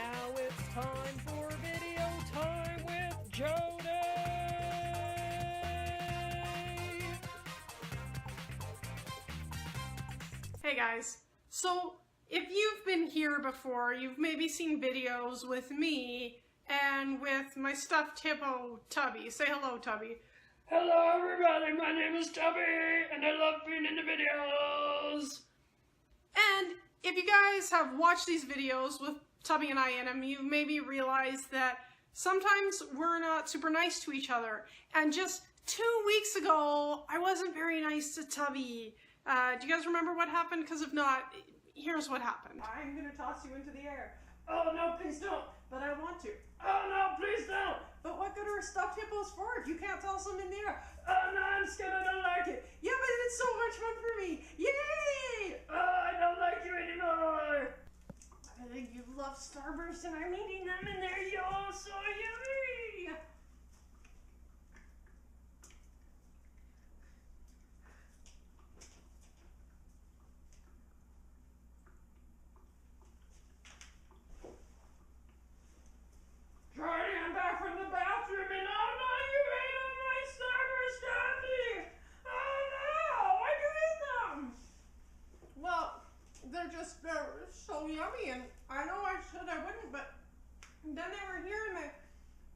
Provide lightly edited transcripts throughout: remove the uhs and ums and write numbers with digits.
Now it's time for video time with Jodi! Hey guys, so if you've been here before, you've maybe seen videos with me and with my stuffed hippo, Tubby. Say hello, Tubby. Hello everybody, my name is Tubby, and I love being in the videos! And if you guys have watched these videos with Tubby and I in them, you maybe realize that sometimes we're not super nice to each other. And just 2 weeks ago, I wasn't very nice to Tubby. Do you guys remember what happened? Because if not, here's what happened. I'm gonna toss you into the air. Oh no, please don't! But I want to. Oh no, please don't! But what good are stuffed hippos for if you can't toss them in the air? Oh no, I'm scared, I don't like it! Yeah, but it's so much fun for me! Yay! Oh, I don't like you anymore! I think you love Starburst and I'm eating them and they're yo so yummy! Jodi, I'm back from the bathroom and oh no, you ate all my Starburst candy! Oh no, why'd you eat them? Well, they're so yummy and I know I said I wouldn't, but then they were here and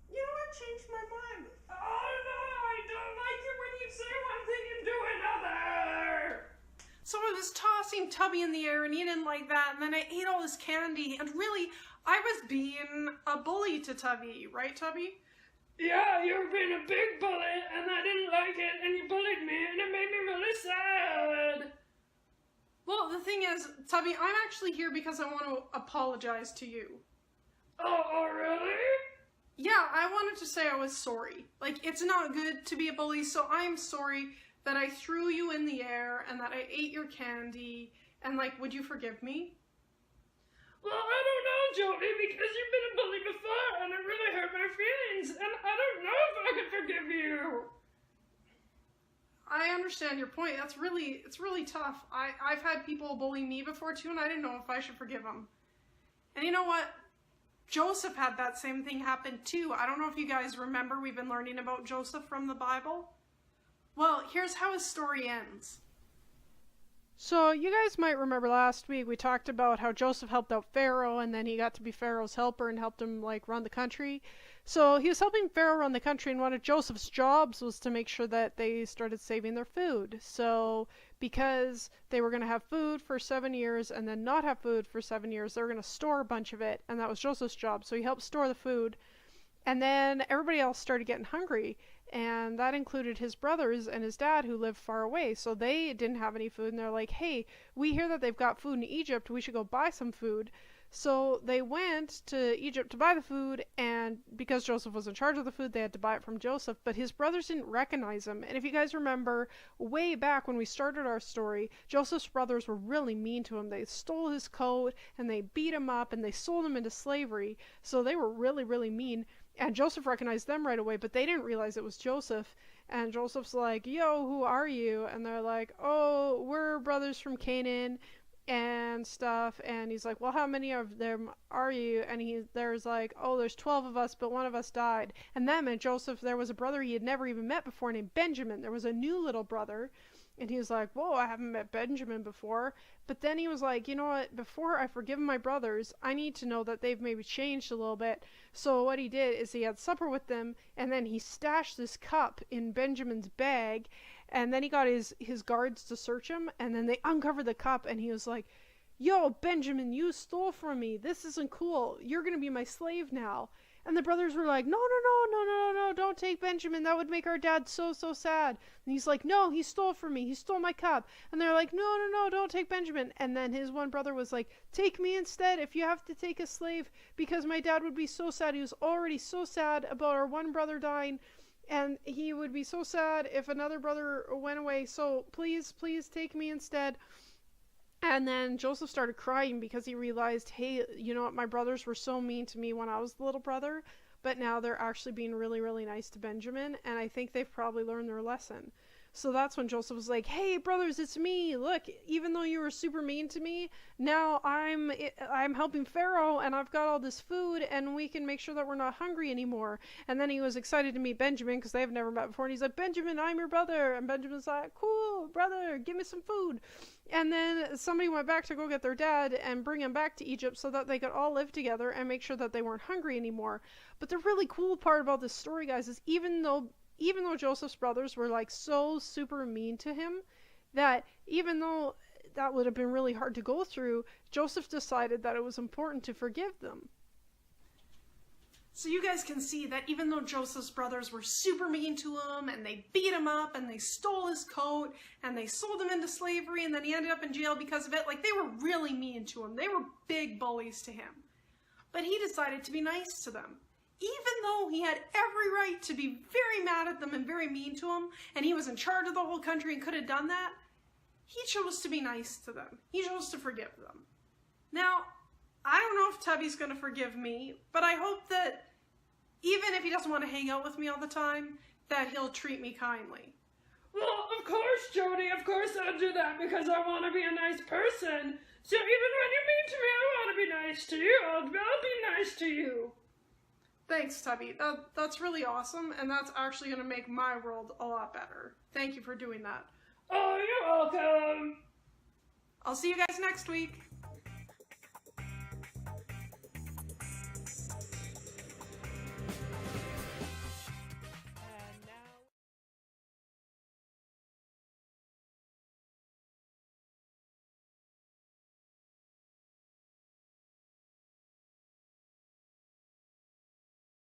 you know what, changed my mind. Oh no, I don't like it when you say one thing and do another! So I was tossing Tubby in the air and he didn't like that, and then I ate all his candy, and really, I was being a bully to Tubby, right, Tubby? Yeah, you were being a big bully and I didn't like it and you bullied me and it made me really sad! Well, the thing is, Tubby, I'm actually here because I want to apologize to you. Oh, really? Yeah, I wanted to say I was sorry. Like, it's not good to be a bully, so I'm sorry that I threw you in the air and that I ate your candy, and like, would you forgive me? Well, I don't know, Jodi, because you've been a bully before and it really hurt my feelings and I don't know if I can forgive you. I understand your point. It's really tough. I've had people bully me before too, and I didn't know if I should forgive them. And you know what? Joseph had that same thing happen too. I don't know if you guys remember, we've been learning about Joseph from the Bible. Well, here's how his story ends. So you guys might remember last week we talked about how Joseph helped out Pharaoh, and then he got to be Pharaoh's helper and helped him like run the country. So he was helping Pharaoh run the country, and one of Joseph's jobs was to make sure that they started saving their food. So because they were going to have food for 7 years and then not have food for 7 years, they were going to store a bunch of it, and that was Joseph's job. So he helped store the food. And then everybody else started getting hungry, and that included his brothers and his dad who lived far away. So they didn't have any food, and they're like, hey, we hear that they've got food in Egypt, we should go buy some food. So they went to Egypt to buy the food, and because Joseph was in charge of the food, they had to buy it from Joseph, but his brothers didn't recognize him. And if you guys remember, way back when we started our story, Joseph's brothers were really mean to him. They stole his coat, and they beat him up, and they sold him into slavery. So they were really, really mean. And Joseph recognized them right away, but they didn't realize it was Joseph. And Joseph's like, yo, who are you? And they're like, oh, we're brothers from Canaan and stuff. And he's like, well, how many of them are you? And there's like, oh, there's 12 of us, but one of us died. And then and Joseph, there was a brother he had never even met before named Benjamin. There was a new little brother. And he was like, whoa, I haven't met Benjamin before. But then he was like, you know what, before I forgive my brothers, I need to know that they've maybe changed a little bit. So what he did is he had supper with them, and then he stashed this cup in Benjamin's bag, and then he got his guards to search him, and then they uncovered the cup, and he was like, yo, Benjamin, you stole from me. This isn't cool. You're going to be my slave now. And the brothers were like, no, don't take Benjamin. That would make our dad so sad. And he's like, no, he stole from me. He stole my cup. And they're like, no, don't take Benjamin. And then his one brother was like, take me instead if you have to take a slave, because my dad would be so sad. He was already so sad about our one brother dying, and he would be so sad if another brother went away. So please take me instead. And then Joseph started crying because he realized, hey, you know what, my brothers were so mean to me when I was the little brother, but now they're actually being really, really nice to Benjamin, and I think they've probably learned their lesson. So that's when Joseph was like, hey brothers, it's me. Look, even though you were super mean to me, now I'm helping Pharaoh and I've got all this food and we can make sure that we're not hungry anymore. And then he was excited to meet Benjamin because they have never met before. And he's like, Benjamin, I'm your brother. And Benjamin's like, cool, brother, give me some food. And then somebody went back to go get their dad and bring him back to Egypt so that they could all live together and make sure that they weren't hungry anymore. But the really cool part about this story, guys, is even though Joseph's brothers were like so super mean to him, that even though that would have been really hard to go through, Joseph decided that it was important to forgive them. So you guys can see that even though Joseph's brothers were super mean to him and they beat him up and they stole his coat and they sold him into slavery and then he ended up in jail because of it, like they were really mean to him. They were big bullies to him. But he decided to be nice to them. Even though he had every right to be very mad at them and very mean to them, and he was in charge of the whole country and could have done that, he chose to be nice to them. He chose to forgive them. Now, I don't know if Tubby's going to forgive me, but I hope that even if he doesn't want to hang out with me all the time, that he'll treat me kindly. Well, of course, Jodi, of course I'll do that because I want to be a nice person. So even when you're mean to me, I want to be nice to you. I'll be nice to you. Thanks, Tubby. That's really awesome, and that's actually going to make my world a lot better. Thank you for doing that. Oh, you're welcome. I'll see you guys next week.